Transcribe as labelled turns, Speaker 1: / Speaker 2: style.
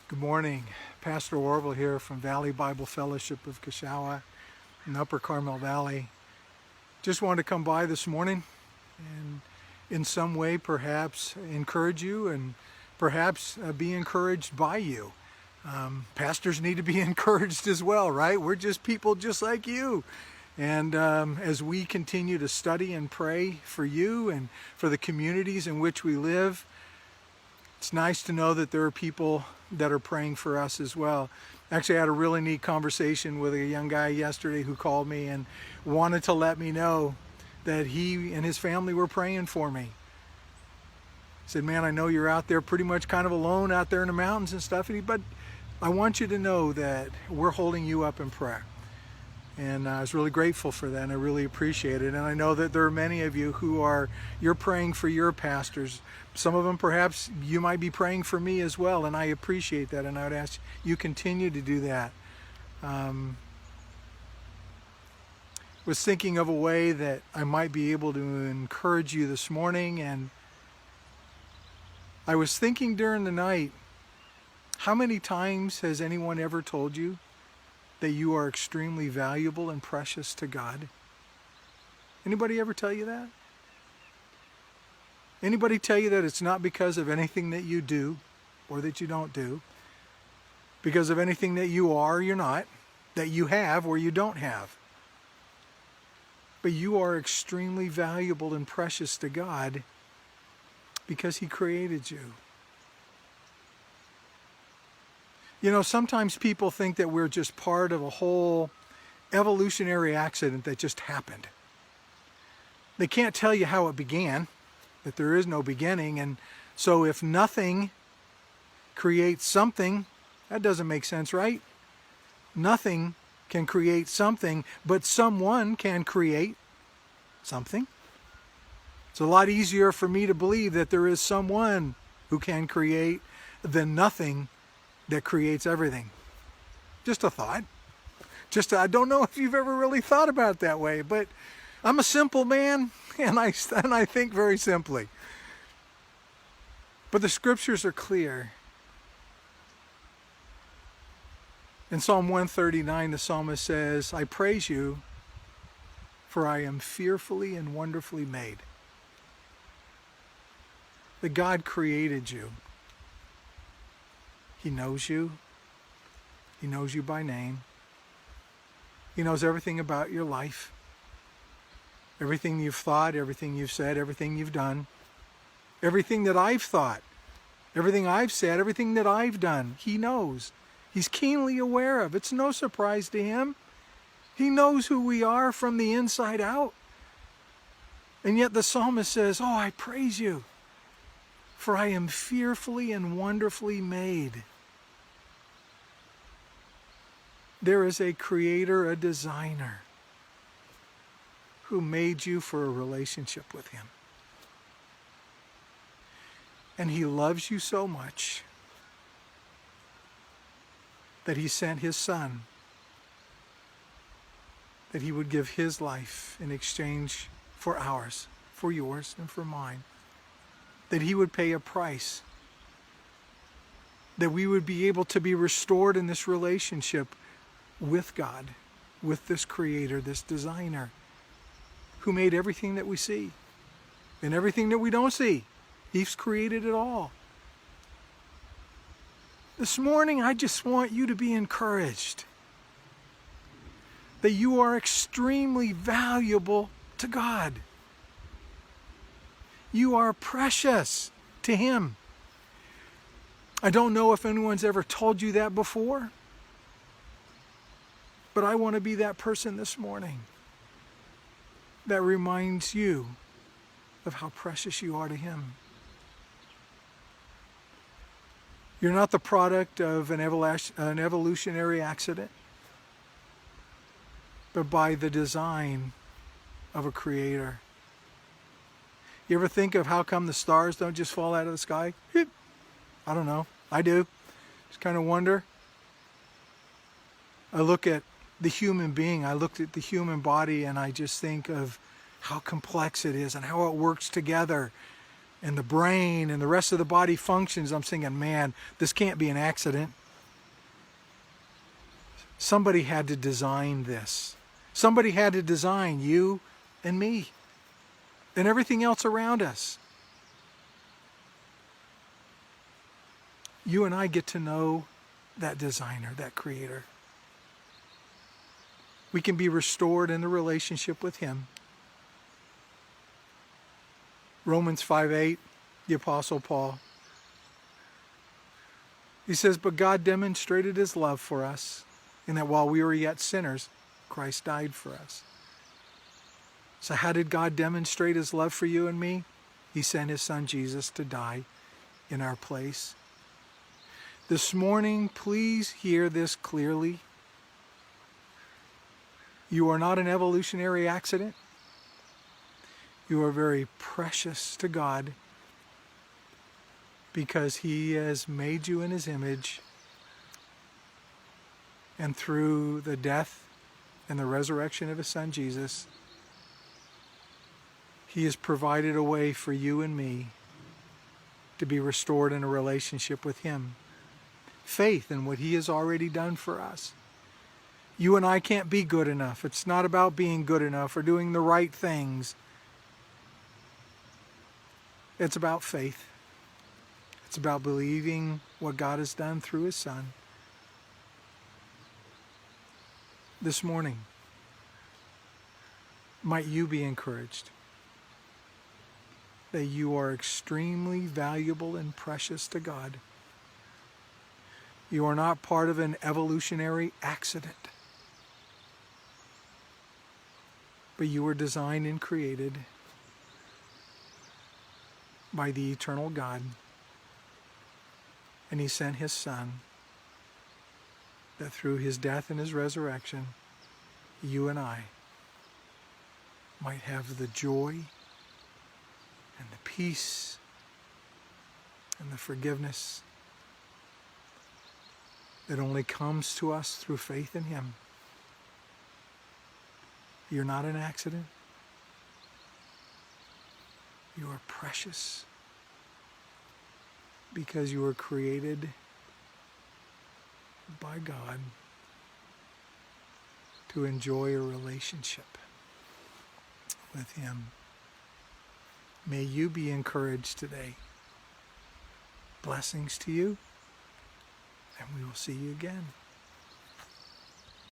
Speaker 1: Good morning. Pastor Orville here from Valley Bible Fellowship of Kashawa in Upper Carmel Valley. Just wanted to come by this morning and in some way perhaps encourage you and perhaps be encouraged by you. Pastors need to be encouraged as well, right? We're just people just like you. And as we continue to study and pray for you and for the communities in which we live, it's nice to know that there are people that are praying for us as well. Actually, I had a really neat conversation with a young guy yesterday who called me and wanted to let me know that he and his family were praying for me. He said, man, I know you're out there pretty much kind of alone out there in the mountains and stuff, but I want you to know that we're holding you up in prayer. And I was really grateful for that, and I really appreciate it. And I know that there are many of you you're praying for your pastors. Some of them perhaps you might be praying for me as well, and I appreciate that, and I would ask you continue to do that. Was thinking of a way that I might be able to encourage you this morning, and I was thinking during the night, how many times has anyone ever told you that you are extremely valuable and precious to God? Anybody ever tell you that? Anybody tell you that it's not because of anything that you do or that you don't do, because of anything that you are or you're not, that you have or you don't have, but you are extremely valuable and precious to God because He created you. You know, sometimes people think that we're just part of a whole evolutionary accident that just happened. They can't tell you how it began, that there is no beginning, and so if nothing creates something, that doesn't make sense, right? Nothing can create something, but someone can create something. It's a lot easier for me to believe that there is someone who can create than nothing that creates everything. Just a thought. I don't know if you've ever really thought about it that way, but I'm a simple man, and I think very simply. But the scriptures are clear. In Psalm 139, the psalmist says, I praise you, for I am fearfully and wonderfully made. That God created you. He knows you. He knows you by name. He knows everything about your life. Everything you've thought, everything you've said, everything you've done. Everything that I've thought, everything I've said, everything that I've done. He knows. He's keenly aware of. It's no surprise to Him. He knows who we are from the inside out. And yet the psalmist says, oh, I praise you, for I am fearfully and wonderfully made. There is a creator, a designer, who made you for a relationship with Him. And He loves you so much that He sent His Son, that He would give His life in exchange for ours, for yours, and for mine. That He would pay a price, that we would be able to be restored in this relationship with God, with this creator, this designer, who made everything that we see and everything that we don't see. He's created it all. This morning, I just want you to be encouraged that you are extremely valuable to God. You are precious to Him. I don't know if anyone's ever told you that before, but I want to be that person this morning that reminds you of how precious you are to Him. You're not the product of an evolutionary accident, but by the design of a creator. You ever think of how come the stars don't just fall out of the sky? I don't know. I do. Just kind of wonder. I look at the human being, I looked at the human body, and I just think of how complex it is and how it works together and the brain and the rest of the body functions, I'm thinking, man, this can't be an accident. Somebody had to design this. Somebody had to design you and me and everything else around us. You and I get to know that designer, that creator. We can be restored in a relationship with him. Romans 5:8, the Apostle Paul. He says, but God demonstrated his love for us, in that while we were yet sinners, Christ died for us. So how did God demonstrate his love for you and me? He sent his son Jesus to die in our place. This morning, please hear this clearly. You are not an evolutionary accident. You are very precious to God because he has made you in his image. And through the death and the resurrection of his son Jesus, he has provided a way for you and me to be restored in a relationship with him. Faith in what he has already done for us. You and I can't be good enough. It's not about being good enough or doing the right things. It's about faith. It's about believing what God has done through his son. This morning, might you be encouraged that you are extremely valuable and precious to God. You are not part of an evolutionary accident, but you were designed and created by the eternal God. And he sent his son that through his death and his resurrection, you and I might have the joy and the peace and the forgiveness that only comes to us through faith in him. You're not an accident. You are precious because you were created by God to enjoy a relationship with him. May you be encouraged today. Blessings to you, and we will see you again.